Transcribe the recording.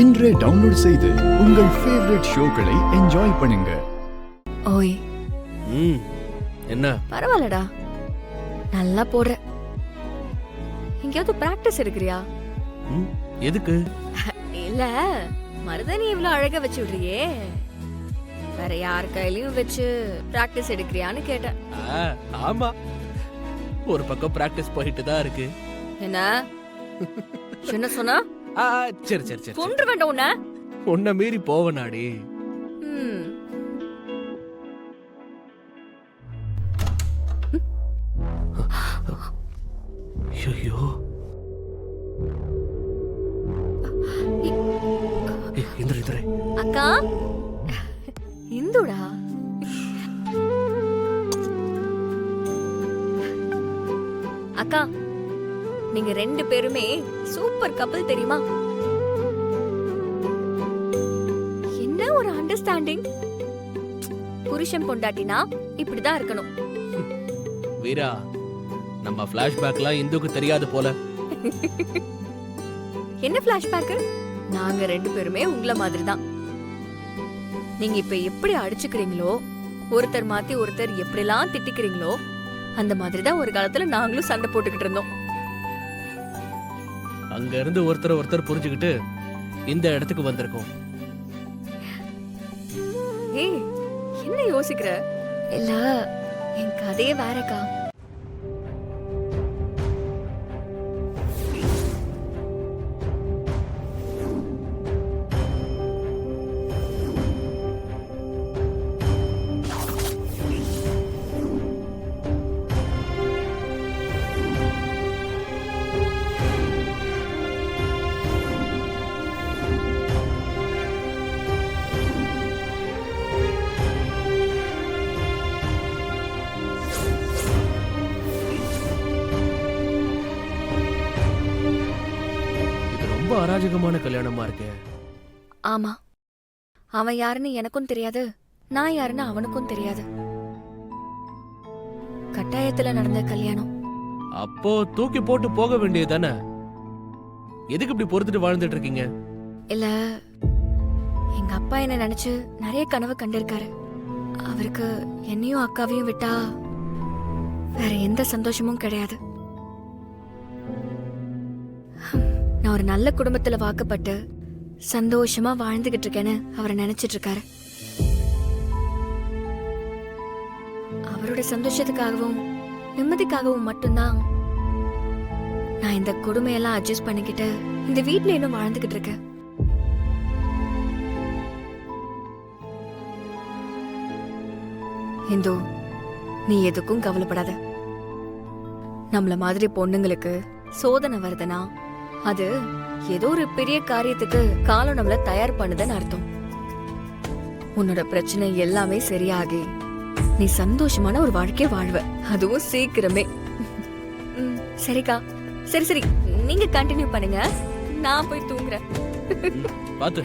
இன்றே டவுன்லோட் செய்து உங்கள் ஃபேவரட் ஷோக்களை என்ஜாய் பண்ணுங்க. ஓய் என்ன பரவாயில்லடா, நல்லா போடுற. எங்கேயாவது பிராக்டிஸ் எடுக்கிறியா? எதுக்கு? இல்ல, மருதனி இவ்வளவு அழகா வச்சு விடுறியே, வேற யார் கையிலயும் வச்சு பிராக்டிஸ் எடுக்கிறியான்னு கேட்டேன். ஆமா, ஒரு பக்கம் பிராக்டிஸ் போயிட்டு தான் இருக்கு. என்ன என்ன சொன்னா? சரி சரி சரி, கொன்று வேண்டாம் உன்ன. உன்னை மீறி போவனாடி. ஐயோ, இந்திர இந்திர அக்கா, இந்துடா. அக்கா, நீங்க ரெண்டு பேருமே சூப்பர் கப்பல் தெரியுமா? என்ன ஒரு அண்டர்ஸ்டாண்டிங். புருஷன் பொண்டாட்டினா இப்படிதான் இருக்கணும். வீரா, நம்ம பிளாஷ்பேக்லாம் இந்துக்கு தெரியாது போல. என்ன பிளாஷ்பேக்? நாங்க ரெண்டு பேருமே உங்களை மாதிரி தான். நீங்க இப்ப எப்படி அடிச்சுக்கிறீங்களோ, ஒருத்தர் மாத்தி ஒருத்தர் எப்படிலாம் திட்டிக்கிறீங்களோ, அந்த மாதிரிதான் ஒரு காலத்துல நாங்களும் சண்டை போட்டுக்கிட்டு இருந்தோம். அங்க இருந்து ஒருத்தர் புரிஞ்சுக்கிட்டு இந்த இடத்துக்கு வந்திருக்கோம். ஏய், என்ன யோசிக்கிற? இல்ல, என் கதையே வேறக்கா. ரொம்ப அராஜகமான கல்யாணமா இருக்கு. ஆமா, அவன் யாருன்னு எனக்கும் தெரியாது, நான் யாருன்னு அவனுக்கும் தெரியாது. கட்டாயத்துல நடந்த கல்யாணம். அப்போ தூக்கி போட்டு போக வேண்டியதுதானே? எதுக்கு இப்படி பொறுத்துட்டு வாழ்ந்துட்டு இருக்கீங்க? இல்ல, எங்க அப்பா என்ன நினைச்சு நிறைய கனவு கண்டிருக்காரு. அவருக்கு என்னையும் அக்காவையும் விட்டா வேற எந்த சந்தோஷமும் கிடையாது. நான் ஒரு நல்ல குடும்பத்துல வாக்கப்பட்டு சந்தோஷமா வாழ்ந்துகிட்டு இருக்கேன்னு அவரை நினைச்சிட்டு இருக்காரு. அவரோட சந்தோஷத்துக்காகவும் நிம்மதிக்காகவும் மட்டும்தான் நான் இந்த கொடுமையெல்லாம் அட்ஜஸ்ட் பண்ணிக்கிட்டு இந்த வீட்ல இன்னும் வாழ்ந்துகிட்டு இருக்கேன். இந்து, நீ எதுக்கும் கவலைப்படாத. நம்மள மாதிரி பொண்ணுங்களுக்கு சோதனை வருதுன்னா அது ஏதோ ஒரு பெரிய காரியத்துக்கு காலம் நம்மள தயார் பண்ணுதுன்னு அர்த்தம். உன்னோட பிரச்சனை எல்லாமே சரியாகி நீ சந்தோஷமான ஒரு வாழ்க்கை வாழ்வ, அதுவும் சீக்கிரமே. சரிக்கா, சரி சரி, நீங்க கண்டினியூ பண்ணுங்க, நான் போய் தூங்குறேன். பாத்து.